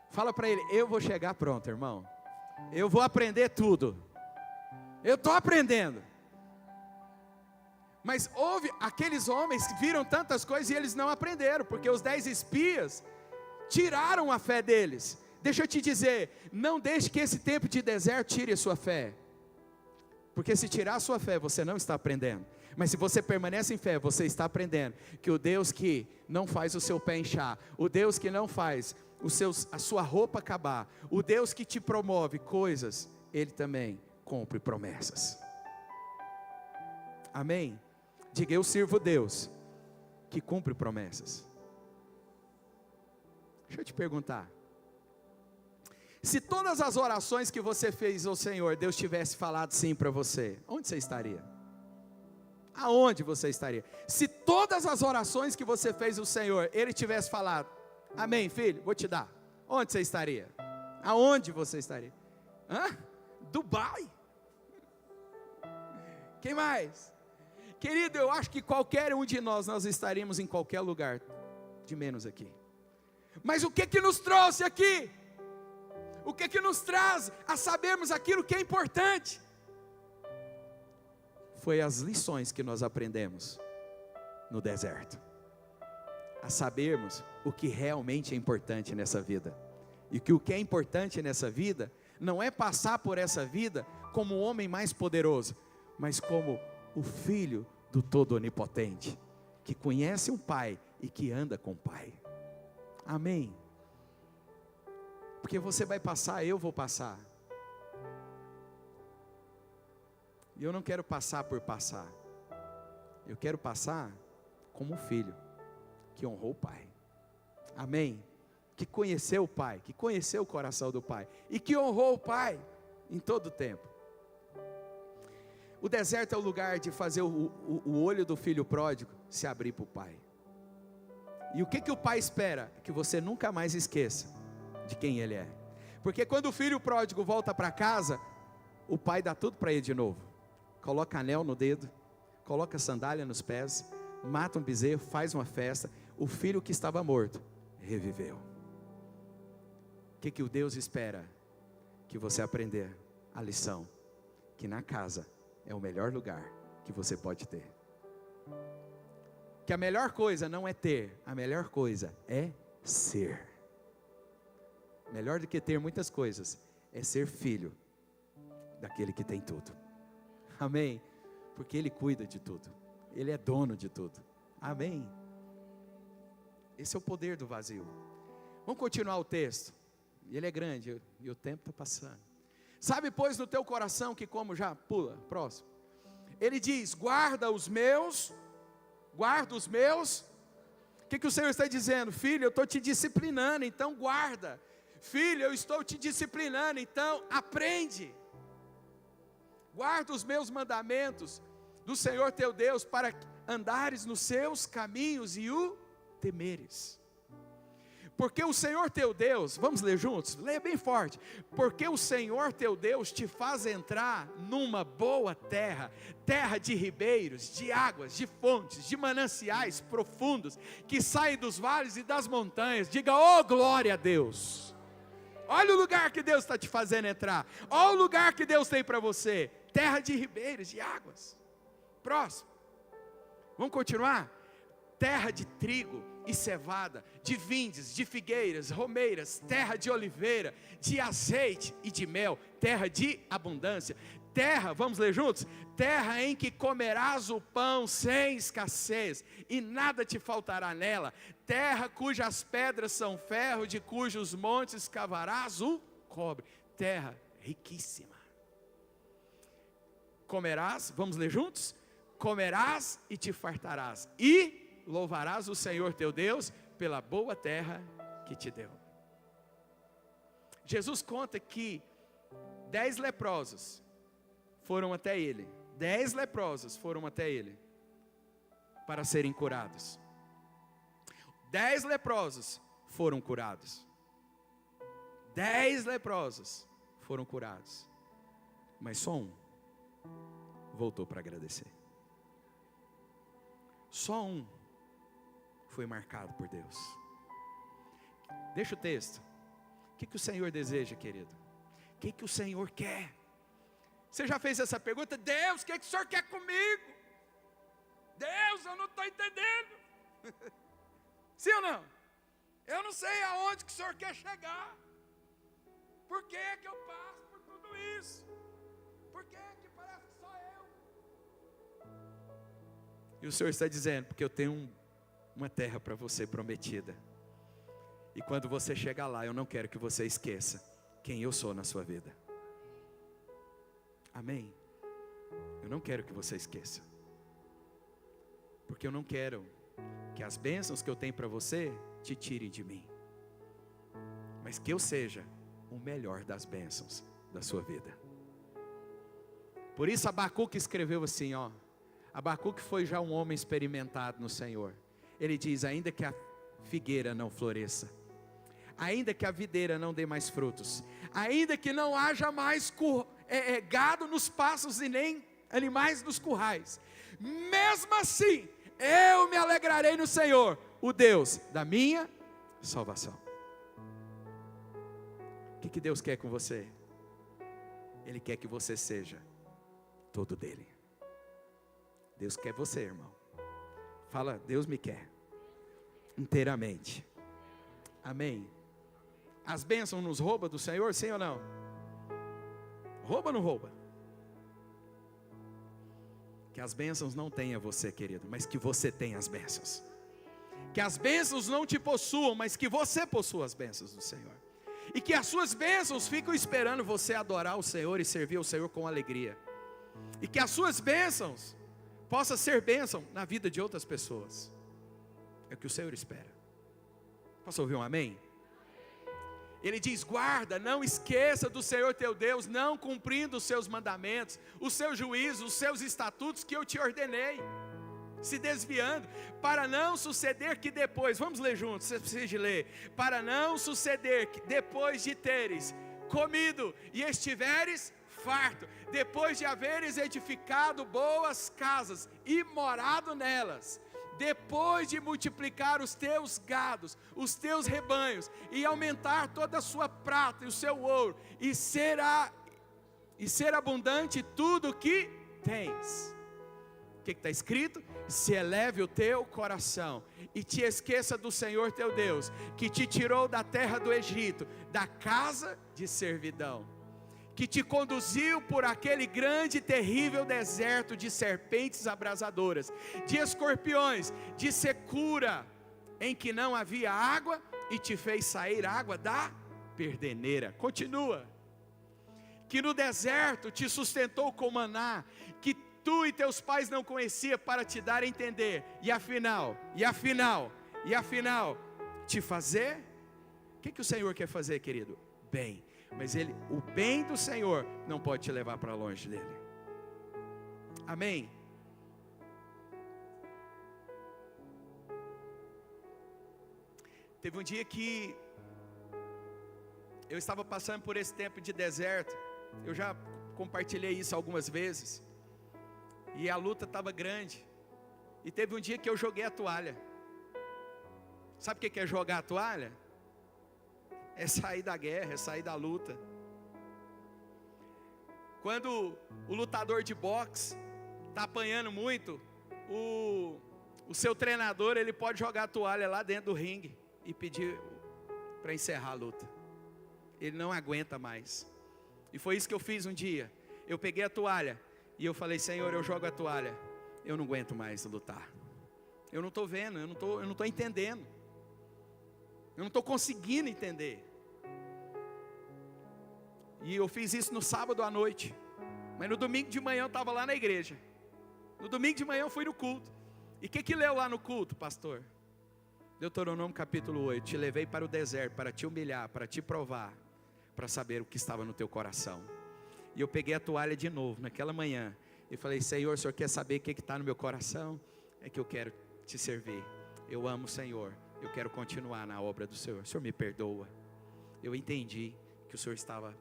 Fala para ele, eu vou chegar pronto, irmão. Eu vou aprender tudo. Eu estou aprendendo. Mas houve aqueles homens que viram tantas coisas e eles não aprenderam. Porque os 10 espias tiraram a fé deles. Deixa eu te dizer, não deixe que esse tempo de deserto tire a sua fé. Porque se tirar a sua fé, você não está aprendendo. Mas se você permanece em fé, você está aprendendo que o Deus que não faz o seu pé inchar, o Deus que não faz a sua roupa acabar, o Deus que te promove coisas, Ele também cumpre promessas. Amém? Diga, eu sirvo Deus que cumpre promessas. Deixa eu te perguntar. Se todas as orações que você fez ao Senhor, Deus tivesse falado sim para você, onde você estaria? Aonde você estaria? Se todas as orações que você fez ao Senhor, Ele tivesse falado, amém filho, vou te dar, onde você estaria? Aonde você estaria? Dubai? Quem mais? Querido, eu acho que qualquer um de nós estaríamos em qualquer lugar, de menos aqui. Mas o que nos trouxe aqui? O que nos traz a sabermos aquilo que é importante? Foi as lições que nós aprendemos no deserto. A sabermos o que realmente é importante nessa vida. E que o que é importante nessa vida, não é passar por essa vida como o homem mais poderoso, mas como o filho do Todo-Onipotente, que conhece um pai e que anda com o pai. Amém? Porque você vai passar, eu vou passar. E eu não quero passar por passar. Eu quero passar como um filho que honrou o pai. Amém? Que conheceu o pai, que conheceu o coração do pai e que honrou o pai em todo o tempo. O deserto é o lugar de fazer o olho do filho pródigo se abrir para o pai. E o que o pai espera? Que você nunca mais esqueça de quem ele é. Porque quando o filho pródigo volta para casa, o pai dá tudo para ele de novo. Coloca anel no dedo, coloca sandália nos pés, mata um bezerro, faz uma festa. O filho que estava morto reviveu. O que o Deus espera? Que você aprender a lição, que na casa é o melhor lugar que você pode ter. Que a melhor coisa não é ter, a melhor coisa é ser. Melhor do que ter muitas coisas é ser filho daquele que tem tudo. Amém? Porque Ele cuida de tudo, Ele é dono de tudo. Amém? Esse é o poder do vazio. Vamos continuar o texto. Ele é grande e o tempo está passando. Sabe, pois, no teu coração que como já, pula, próximo. Ele diz, guarda os meus. O que o Senhor está dizendo? Filho, eu estou te disciplinando, então guarda. Filho, eu estou te disciplinando, então aprende. Guarda os meus mandamentos do Senhor teu Deus, para andares nos seus caminhos e o temeres. Porque o Senhor teu Deus, vamos ler juntos? Leia bem forte. Porque o Senhor teu Deus te faz entrar numa boa terra, terra de ribeiros, de águas, de fontes, de mananciais profundos, que saem dos vales e das montanhas. Diga, oh glória a Deus. Olha o lugar que Deus está te fazendo entrar. Olha o lugar que Deus tem para você. Terra de ribeiros, de águas. Próximo. Vamos continuar? Terra de trigo e cevada, de vindes, de figueiras, romeiras, terra de oliveira, de azeite e de mel, terra de abundância. Terra, vamos ler juntos? Terra em que comerás o pão sem escassez, e nada te faltará nela. Terra cujas pedras são ferro, de cujos montes cavarás o cobre. Terra riquíssima. Comerás, vamos ler juntos? Comerás e te fartarás, e louvarás o Senhor teu Deus pela boa terra que te deu. Jesus conta que 10 leprosos foram até ele. 10 leprosos foram até ele para serem curados. 10 leprosos foram curados. 10 leprosos foram curados. Mas só um voltou para agradecer. Só um foi marcado por Deus. Deixa o texto. O que o Senhor deseja, querido? O que o Senhor quer? Você já fez essa pergunta? Deus, o que o Senhor quer comigo? Deus, eu não estou entendendo. Sim ou não? Eu não sei aonde que o Senhor quer chegar. Por que eu passo por tudo isso? Por que parece que só eu? E o Senhor está dizendo, porque eu tenho uma terra para você prometida. E quando você chegar lá, eu não quero que você esqueça quem eu sou na sua vida. Amém? Eu não quero que você esqueça. Porque eu não quero que as bênçãos que eu tenho para você te tirem de mim. Mas que eu seja o melhor das bênçãos da sua vida. Por isso Abacuque escreveu assim, ó. Abacuque foi já um homem experimentado no Senhor. Ele diz, ainda que a figueira não floresça, ainda que a videira não dê mais frutos, ainda que não haja mais gado nos pastos e nem animais nos currais, mesmo assim, eu me alegrarei no Senhor, o Deus da minha salvação. O que Deus quer com você? Ele quer que você seja todo dele. Deus quer você, irmão. Fala, Deus me quer inteiramente. Amém. As bênçãos nos roubam do Senhor, sim ou não? Rouba ou não rouba? Que as bênçãos não tenham você, querido, mas que você tenha as bênçãos. Que as bênçãos não te possuam, mas que você possua as bênçãos do Senhor. E que as suas bênçãos ficam esperando você adorar o Senhor e servir o Senhor com alegria. E que as suas bênçãos possa ser bênção na vida de outras pessoas. É o que o Senhor espera. Posso ouvir um amém? Ele diz, guarda, não esqueça do Senhor teu Deus, não cumprindo os seus mandamentos, os seus juízos, os seus estatutos que eu te ordenei, se desviando, para não suceder que depois, vamos ler juntos, você precisa de ler, para não suceder que depois de teres comido e estiveres farto, depois de haveres edificado boas casas e morado nelas, depois de multiplicar os teus gados, os teus rebanhos, e aumentar toda a sua prata e o seu ouro, e ser abundante tudo o que tens. O que está escrito? Se eleve o teu coração e te esqueça do Senhor teu Deus, que te tirou da terra do Egito, da casa de servidão, que te conduziu por aquele grande e terrível deserto de serpentes abrasadoras, de escorpiões, de secura, em que não havia água, e te fez sair água da perdeneira. Continua. Que no deserto te sustentou com maná, que tu e teus pais não conheciam, para te dar a entender, e afinal, te fazer, o que o Senhor quer fazer, querido? Bem, mas o bem do Senhor não pode te levar para longe dele. Amém? Teve um dia que eu estava passando por esse tempo de deserto. Eu já compartilhei isso algumas vezes, e a luta estava grande, e teve um dia que eu joguei a toalha. Sabe o que é jogar a toalha? É sair da guerra, é sair da luta. Quando o lutador de boxe está apanhando muito, o seu treinador, ele pode jogar a toalha lá dentro do ringue e pedir para encerrar a luta. Ele não aguenta mais. E foi isso que eu fiz um dia. Eu peguei a toalha e eu falei: Senhor, eu jogo a toalha, eu não aguento mais lutar. Eu não estou vendo, eu não estou entendendo, eu não estou conseguindo entender. E eu fiz isso no sábado à noite, mas no domingo de manhã eu estava lá na igreja. No domingo de manhã eu fui no culto. E o que leu lá no culto, pastor? Deuteronômio capítulo 8. Te levei para o deserto, para te humilhar, para te provar, para saber o que estava no teu coração. E eu peguei a toalha de novo, naquela manhã, e falei: Senhor, o Senhor quer saber o que está no meu coração? É que eu quero te servir. Eu amo o Senhor, eu quero continuar na obra do Senhor. O Senhor me perdoa. Eu entendi que o Senhor estava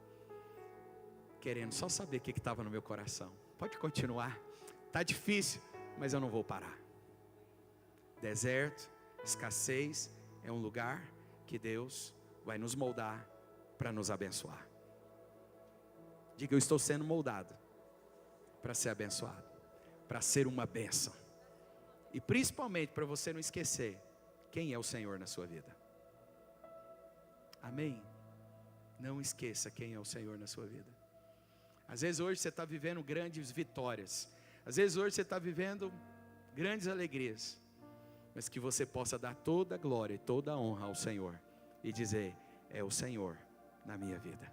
querendo só saber o que estava no meu coração. Pode continuar, está difícil, mas eu não vou parar. Deserto, escassez, é um lugar que Deus vai nos moldar para nos abençoar. Diga: eu estou sendo moldado para ser abençoado, para ser uma bênção. E principalmente para você não esquecer quem é o Senhor na sua vida. Amém? Não esqueça quem é o Senhor na sua vida. Às vezes hoje você está vivendo grandes vitórias, às vezes hoje você está vivendo grandes alegrias, mas que você possa dar toda a glória e toda a honra ao Senhor, e dizer: é o Senhor na minha vida.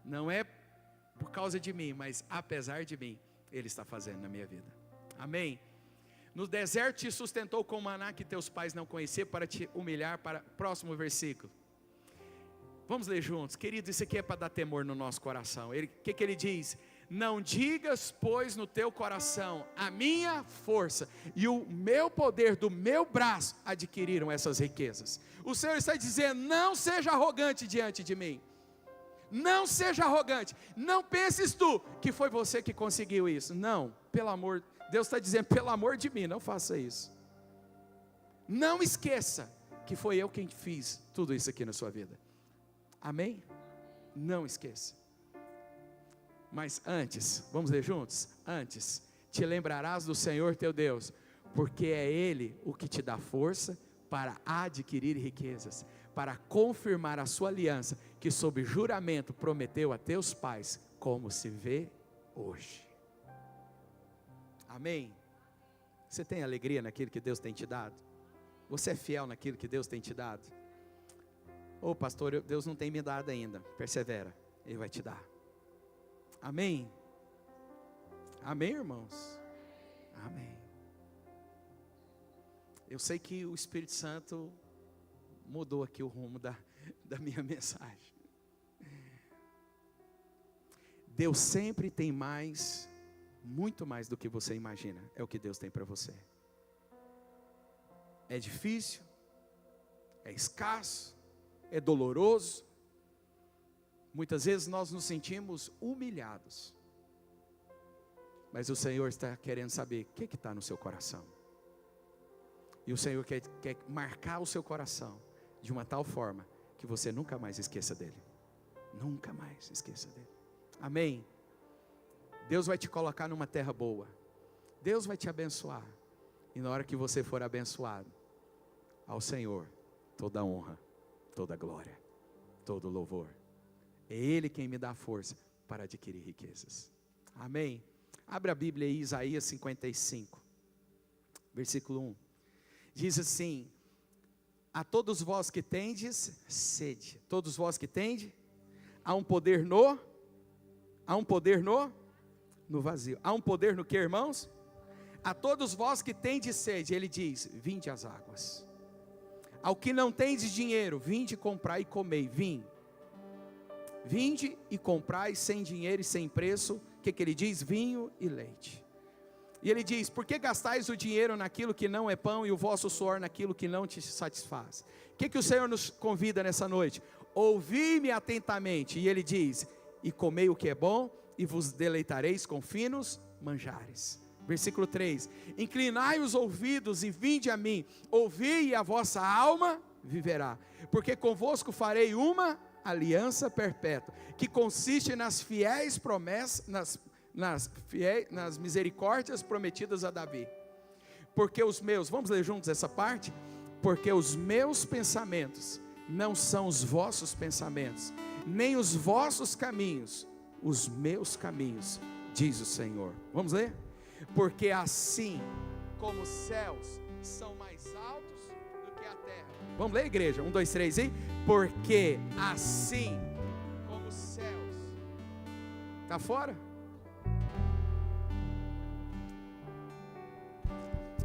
Não é por causa de mim, mas apesar de mim, Ele está fazendo na minha vida. Amém? No deserto te sustentou com maná que teus pais não conheciam, para te humilhar. Próximo versículo. Vamos ler juntos. Querido, isso aqui é para dar temor no nosso coração. O que ele diz? Não digas, pois, no teu coração: a minha força e o meu poder do meu braço adquiriram essas riquezas. O Senhor está dizendo: não seja arrogante diante de mim. Não seja arrogante. Não penses tu que foi você que conseguiu isso. Não, pelo amor, Deus está dizendo: pelo amor de mim, não faça isso. Não esqueça que foi eu quem fiz tudo isso aqui na sua vida. Amém? Não esqueça. Mas antes, vamos ler juntos? Antes, te lembrarás do Senhor teu Deus, porque é Ele o que te dá força para adquirir riquezas, para confirmar a sua aliança, que sob juramento prometeu a teus pais, como se vê hoje. Amém? Você tem alegria naquilo que Deus tem te dado? Você é fiel naquilo que Deus tem te dado? Ô pastor, Deus não tem me dado ainda. Persevera, Ele vai te dar. Amém? Amém, irmãos? Amém. Eu sei que o Espírito Santo mudou aqui o rumo da minha mensagem. Deus sempre tem mais, muito mais do que você imagina. É o que Deus tem para você. É difícil, é escasso, é doloroso. Muitas vezes nós nos sentimos humilhados. Mas o Senhor está querendo saber o que está no seu coração. E o Senhor quer marcar o seu coração de uma tal forma que você nunca mais esqueça dele. Nunca mais esqueça dele. Amém? Deus vai te colocar numa terra boa. Deus vai te abençoar. E na hora que você for abençoado, ao Senhor toda a honra, toda a glória, todo o louvor. É Ele quem me dá a força para adquirir riquezas. Amém? Abre a Bíblia aí, Isaías 55, versículo 1. Diz assim: a todos vós que tendes sede, todos vós que tendes, há um poder no vazio. Há um poder no que, irmãos? A todos vós que tendes sede, ele diz: vinde às águas. Ao que não tendes dinheiro, vinde comprar e comei. Vinde e comprai sem dinheiro e sem preço. O que ele diz? Vinho e leite. E ele diz: por que gastais o dinheiro naquilo que não é pão e o vosso suor naquilo que não te satisfaz? O que o Senhor nos convida nessa noite? Ouvi-me atentamente. E ele diz: e comei o que é bom, e vos deleitareis com finos manjares. Versículo 3: inclinai os ouvidos e vinde a mim, ouvi e a vossa alma viverá, porque convosco farei uma aliança perpétua, que consiste nas fiéis promessas, nas misericórdias prometidas a Davi. Porque os meus, vamos ler juntos essa parte? Porque os meus pensamentos não são os vossos pensamentos, nem os vossos caminhos, os meus caminhos, diz o Senhor. Vamos ler? Porque assim como os céus são mais altos do que a terra. Vamos ler, igreja? 1, 2, 3 e... porque assim como os céus. Está fora?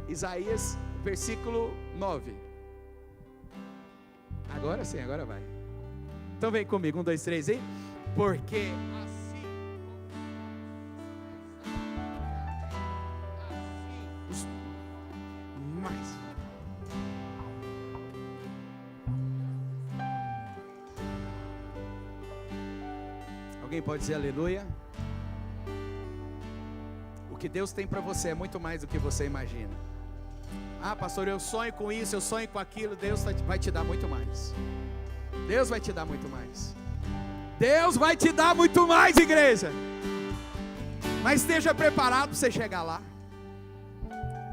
Isaías, versículo 9. Agora sim, agora vai. Então vem comigo, 1, 2, 3 e... porque assim os mais. Alguém pode dizer aleluia? O que Deus tem para você é muito mais do que você imagina. Ah, pastor, eu sonho com isso, eu sonho com aquilo. Deus vai te dar muito mais. Deus vai te dar muito mais. Deus vai te dar muito mais, igreja. Mas esteja preparado para você chegar lá.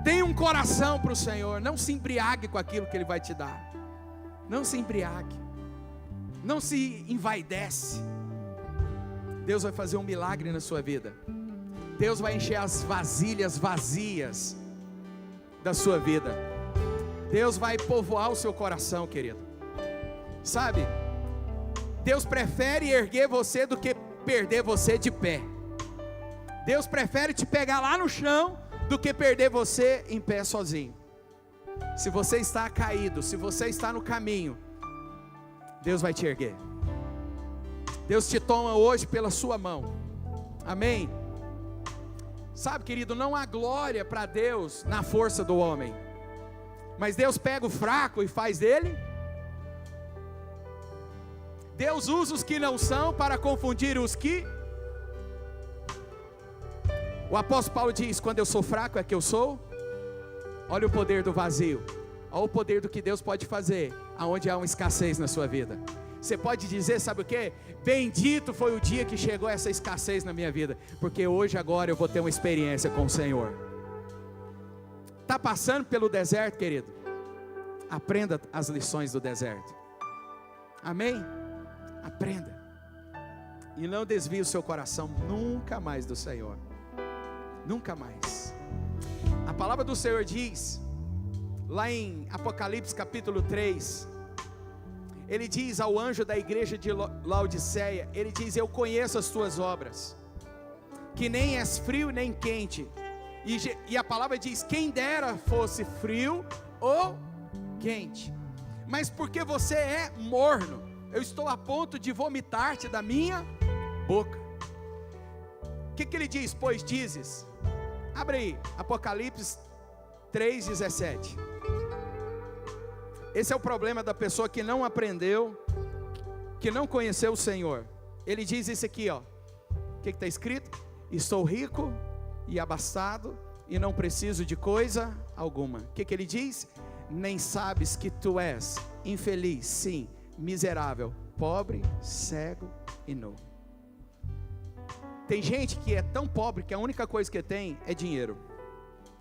Tenha um coração para o Senhor. Não se embriague com aquilo que Ele vai te dar. Não se embriague. Não se envaidece. Deus vai fazer um milagre na sua vida. Deus vai encher as vasilhas vazias da sua vida. Deus vai povoar o seu coração, querido. Sabe? Deus prefere erguer você do que perder você de pé. Deus prefere te pegar lá no chão do que perder você em pé sozinho. Se você está caído, se você está no caminho, Deus vai te erguer. Deus te toma hoje pela sua mão. Amém? Sabe, querido, não há glória para Deus na força do homem. Mas Deus pega o fraco e faz dele. Deus usa os que não são para confundir os que. O apóstolo Paulo diz: quando eu sou fraco é que eu sou. Olha o poder do vazio. Olha o poder do que Deus pode fazer aonde há uma escassez na sua vida. Você pode dizer, sabe o que? Bendito foi o dia que chegou essa escassez na minha vida, porque hoje, agora eu vou ter uma experiência com o Senhor. Está passando pelo deserto, querido? Aprenda as lições do deserto. Amém? Aprenda. E não desvie o seu coração nunca mais do Senhor. Nunca mais. A palavra do Senhor diz, lá em Apocalipse capítulo 3, Ele diz ao anjo da igreja de Laodiceia, Ele diz: eu conheço as tuas obras, que nem és frio nem quente. E a palavra diz: quem dera fosse frio ou quente, mas porque você é morno, eu estou a ponto de vomitar-te da minha boca. O que Ele diz? Pois dizes, abre aí, Apocalipse 3:17. Esse é o problema da pessoa que não aprendeu, que não conheceu o Senhor. Ele diz isso aqui, ó. O que está escrito? Estou rico e abastado e não preciso de coisa alguma. O que ele diz? Nem sabes que tu és infeliz, sim, miserável, pobre, cego e nu. Tem gente que é tão pobre que a única coisa que tem é dinheiro.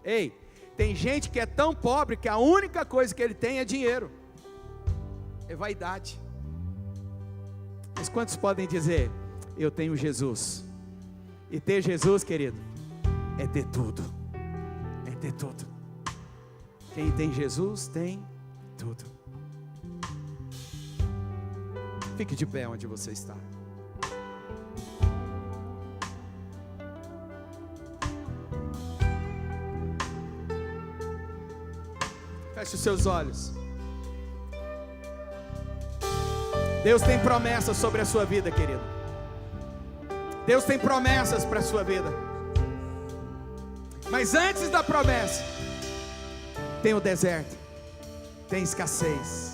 Ei, tem gente que é tão pobre que a única coisa que ele tem é dinheiro. É vaidade. Mas quantos podem dizer: eu tenho Jesus? E ter Jesus, querido, é ter tudo. É ter tudo. Quem tem Jesus tem tudo. Fique de pé onde você está. Feche os seus olhos. Deus tem promessas sobre a sua vida, querido. Deus tem promessas para a sua vida. Mas antes da promessa, tem o deserto, tem escassez,